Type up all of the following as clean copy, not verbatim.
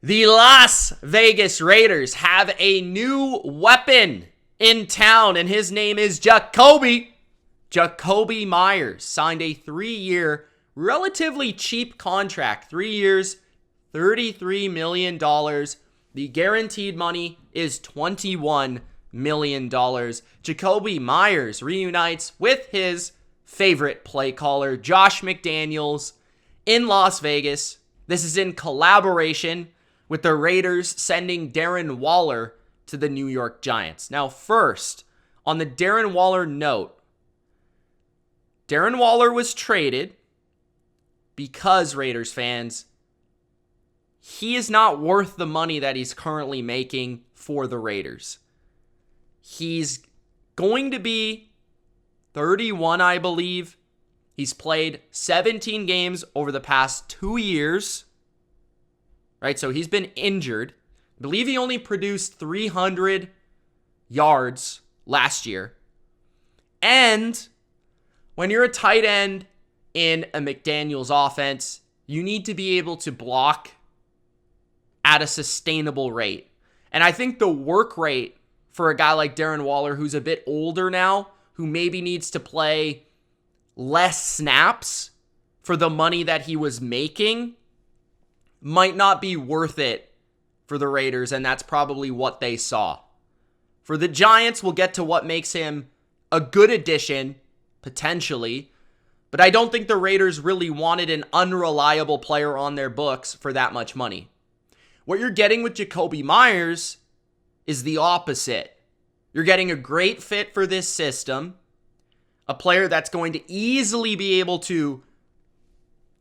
The Las Vegas Raiders have a new weapon in town, and his name is Jakobi. Jakobi Meyers signed a 3-year, relatively cheap contract. 3 years, $33 million. The guaranteed money is $21 million. Jakobi Meyers reunites with his favorite play caller, Josh McDaniels, in Las Vegas. This is in collaboration with the Raiders sending Darren Waller to the New York Giants. Now, first, on the Darren Waller note, Darren Waller was traded because, Raiders fans, he is not worth the money that he's currently making for the Raiders. He's going to be 31, I believe. He's played 17 games over the past 2 years. Right, so he's been injured. I believe he only produced 300 yards last year. And when you're a tight end in a McDaniels offense, you need to be able to block at a sustainable rate. And I think the work rate for a guy like Darren Waller, who's a bit older now, who maybe needs to play less snaps for the money that he was making, might not be worth it for the Raiders, and that's probably what they saw. For the Giants, we'll get to what makes him a good addition, potentially, but I don't think the Raiders really wanted an unreliable player on their books for that much money. What you're getting with Jakobi Meyers is the opposite. You're getting a great fit for this system, a player that's going to easily be able to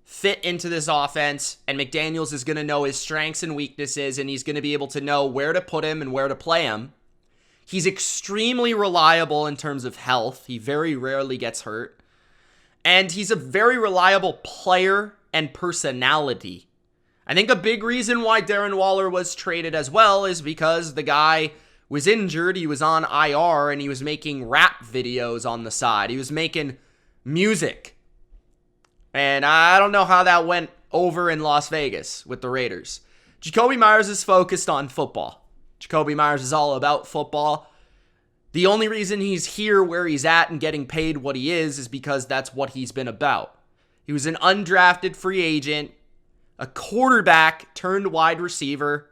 fit into this offense, and McDaniels is going to know his strengths and weaknesses, and he's going to be able to know where to put him and where to play him. He's extremely reliable in terms of health. He very rarely gets hurt. And he's a very reliable player and personality. I think a big reason why Darren Waller was traded as well is because the guy was injured. He was on IR, and he was making rap videos on the side. He was making music. And I don't know how that went over in Las Vegas with the Raiders. Jakobi Meyers is focused on football. Jakobi Meyers is all about football. The only reason he's here where he's at and getting paid what he is because that's what he's been about. He was an undrafted free agent, a quarterback turned wide receiver.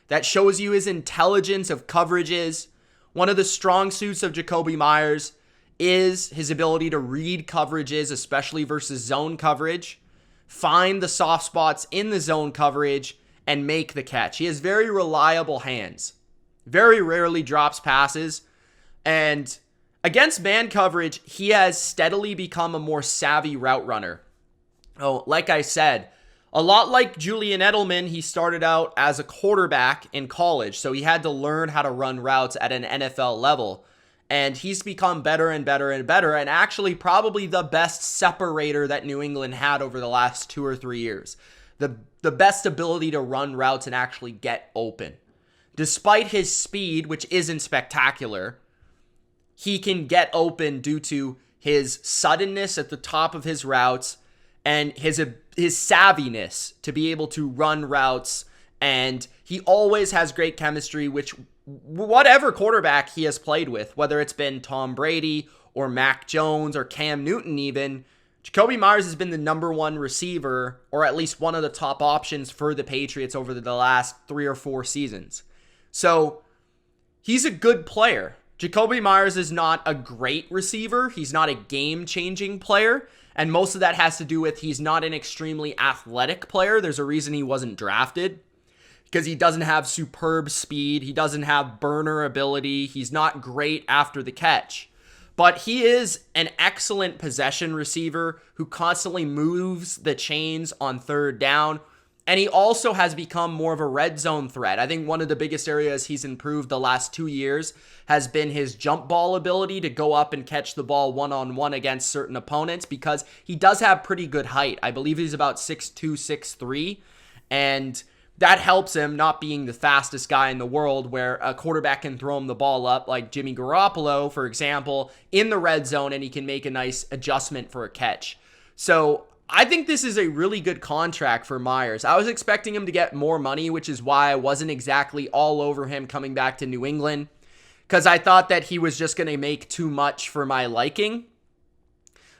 That shows you his intelligence of coverages. One of the strong suits of Jakobi Meyers is his ability to read coverages, especially versus zone coverage, find the soft spots in the zone coverage, and make the catch. He has very reliable hands, very rarely drops passes, and against man coverage, he has steadily become a more savvy route runner. Oh, like I said, a lot like Julian Edelman, he started out as a quarterback in college, so he had to learn how to run routes at an NFL level. And he's become better and better and better, and actually probably the best separator that New England had over the last 2 or 3 years. The best ability to run routes and actually get open. Despite his speed, which isn't spectacular, he can get open due to his suddenness at the top of his routes and his savviness to be able to run routes. And he always has great chemistry, which whatever quarterback he has played with, whether it's been Tom Brady or Mac Jones or Cam Newton even, Jakobi Meyers has been the number one receiver, or at least one of the top options for the Patriots over the last 3 or 4 seasons. So he's a good player. Jakobi Meyers is not a great receiver. He's not a game-changing player. And most of that has to do with he's not an extremely athletic player. There's a reason he wasn't drafted. Because he doesn't have superb speed. He doesn't have burner ability. He's not great after the catch. But he is an excellent possession receiver who constantly moves the chains on third down. And he also has become more of a red zone threat. I think one of the biggest areas he's improved the last 2 years has been his jump ball ability to go up and catch the ball one-on-one against certain opponents, because he does have pretty good height. I believe he's about 6'2", 6'3", and that helps him not being the fastest guy in the world, where a quarterback can throw him the ball up like Jimmy Garoppolo, for example, in the red zone, and he can make a nice adjustment for a catch. So I think this is a really good contract for Meyers. I was expecting him to get more money, which is why I wasn't exactly all over him coming back to New England, because I thought that he was just going to make too much for my liking.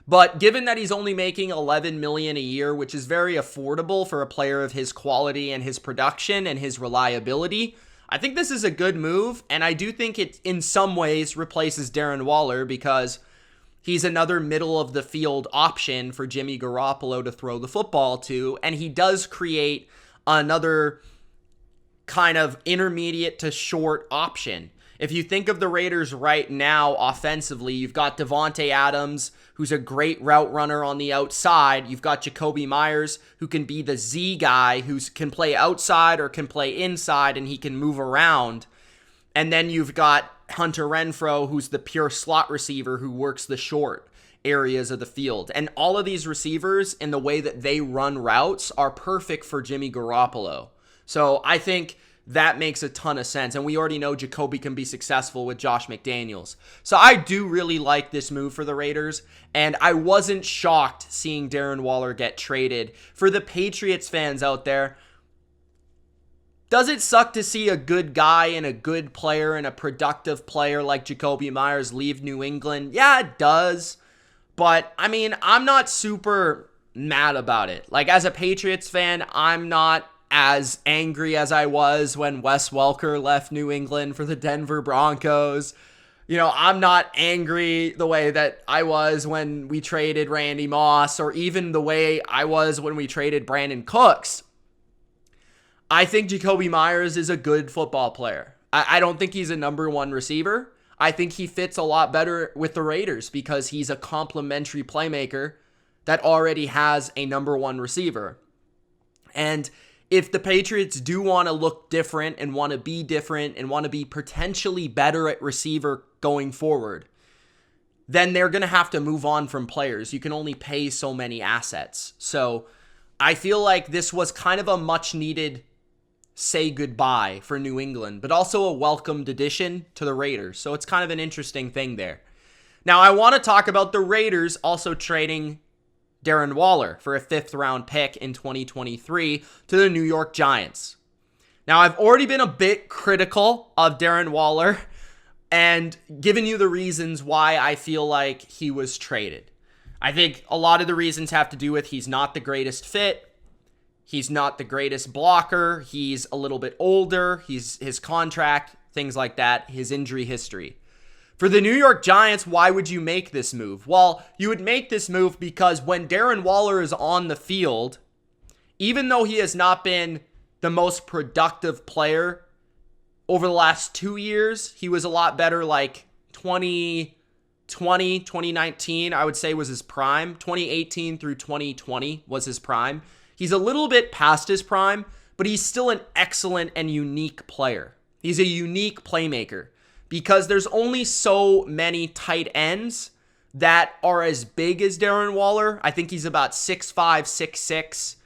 But given that he's only making $11 million a year, which is very affordable for a player of his quality and his production and his reliability, I think this is a good move. And I do think it in some ways replaces Darren Waller, because he's another middle of the field option for Jimmy Garoppolo to throw the football to. And he does create another kind of intermediate to short option. If you think of the Raiders right now offensively, you've got Devontae Adams, who's a great route runner on the outside. You've got Jakobi Meyers, who can be the Z guy, who can play outside or can play inside, and he can move around. And then you've got Hunter Renfrow, who's the pure slot receiver who works the short areas of the field. And all of these receivers, in the way that they run routes, are perfect for Jimmy Garoppolo. So I think that makes a ton of sense. And we already know Jacoby can be successful with Josh McDaniels. So I do really like this move for the Raiders. And I wasn't shocked seeing Darren Waller get traded. For the Patriots fans out there, does it suck to see a good guy and a good player and a productive player like Jakobi Meyers leave New England? Yeah, it does. But, I mean, I'm not super mad about it. Like, as a Patriots fan, I'm not as angry as I was when Wes Welker left New England for the Denver Broncos. You know, I'm not angry the way that I was when we traded Randy Moss, or even the way I was when we traded Brandon Cooks. I think Jakobi Meyers is a good football player. I don't think he's a number one receiver. I think he fits a lot better with the Raiders because he's a complementary playmaker that already has a number one receiver. And if the Patriots do want to look different and want to be potentially better at receiver going forward, then they're going to have to move on from players. You can only pay so many assets. So I feel like this was kind of a much needed say goodbye for New England, but also a welcomed addition to the Raiders. So it's kind of an interesting thing there. Now I want to talk about the Raiders also trading Darren Waller for a 5th round pick in 2023 to the New York Giants. Now, I've already been a bit critical of Darren Waller and given you the reasons why I feel like he was traded. I think a lot of the reasons have to do with he's not the greatest fit. He's not the greatest blocker. He's a little bit older. His contract, things like that, his injury history. For the New York Giants, why would you make this move? Well, you would make this move because when Darren Waller is on the field, even though he has not been the most productive player over the last 2 years, he was a lot better. Like 2019, I would say was his prime. 2018 through 2020 was his prime. He's a little bit past his prime, but he's still an excellent and unique player. He's a unique playmaker. Because there's only so many tight ends that are as big as Darren Waller. I think he's about 6'5", 6'6",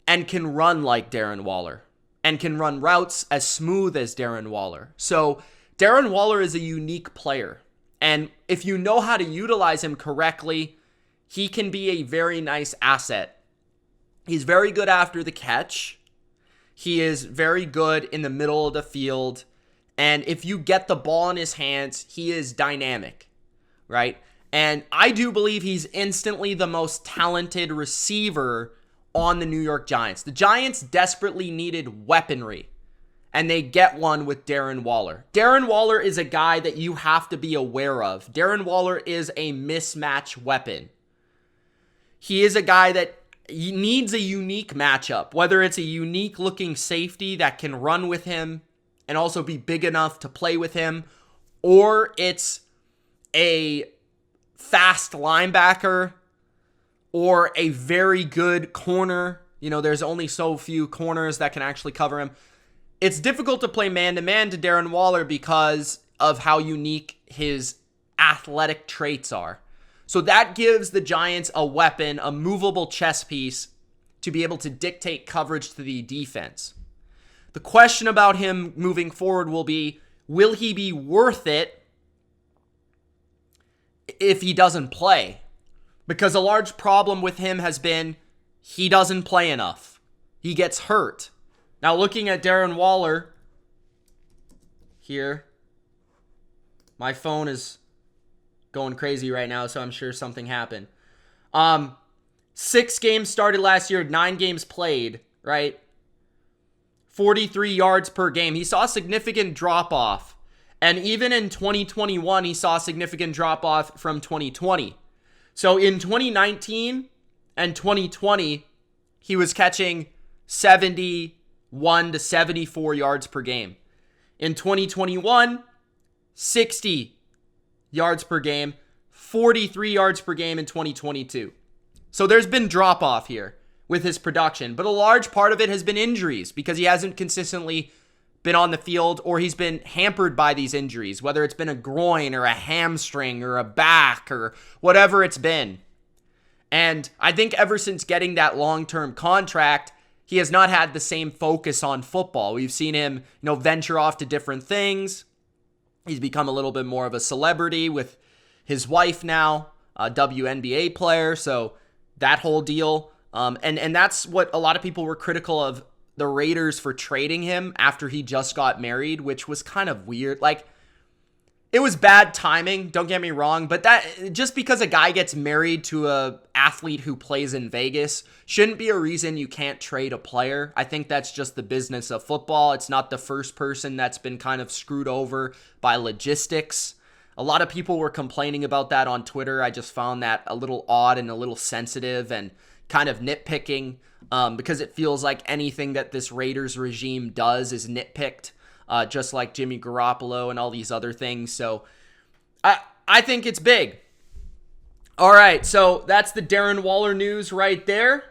and can run like Darren Waller, and can run routes as smooth as Darren Waller. So Darren Waller is a unique player. And if you know how to utilize him correctly, he can be a very nice asset. He's very good after the catch. He is very good in the middle of the field. And if you get the ball in his hands, he is dynamic, right? And I do believe he's instantly the most talented receiver on the New York Giants. The Giants desperately needed weaponry, and they get one with Darren Waller. Darren Waller is a guy that you have to be aware of. Darren Waller is a mismatch weapon. He is a guy that needs a unique matchup, whether it's a unique looking safety that can run with him and also be big enough to play with him, or it's a fast linebacker or a very good corner. You know, there's only so few corners that can actually cover him. It's difficult to play man-to-man to Darren Waller because of how unique his athletic traits are. So that gives the Giants a weapon, a movable chess piece to be able to dictate coverage to the defense. The question about him moving forward will be, will he be worth it if he doesn't play? because a large problem with him has been he doesn't play enough. He gets hurt. Now, looking at Darren Waller here, my phone is going crazy right now, so I'm sure something happened. 6 games started last year, 9 games played, right? 43 yards per game. He saw a significant drop-off. And even in 2021, he saw a significant drop-off from 2020. So in 2019 and 2020, he was catching 71 to 74 yards per game. In 2021, 60 yards per game, 43 yards per game in 2022. So there's been drop-off here with his production, but a large part of it has been injuries because he hasn't consistently been on the field, or he's been hampered by these injuries, whether it's been a groin or a hamstring or a back or whatever it's been. And I think ever since getting that long-term contract, he has not had the same focus on football. We've seen him, venture off to different things. He's become a little bit more of a celebrity with his wife now, a WNBA player, so that whole deal. And that's what a lot of people were critical of the Raiders for trading him after he just got married, which was kind of weird. Like, it was bad timing, don't get me wrong, but that just because a guy gets married to a athlete who plays in Vegas shouldn't be a reason you can't trade a player. I think that's just the business of football. It's not the first person that's been kind of screwed over by logistics. A lot of people were complaining about that on Twitter. I just found that a little odd and a little sensitive and kind of nitpicking. Because it feels like anything that this Raiders regime does is nitpicked, just like Jimmy Garoppolo and all these other things. So I think it's big. All right, so that's the Darren Waller news right there.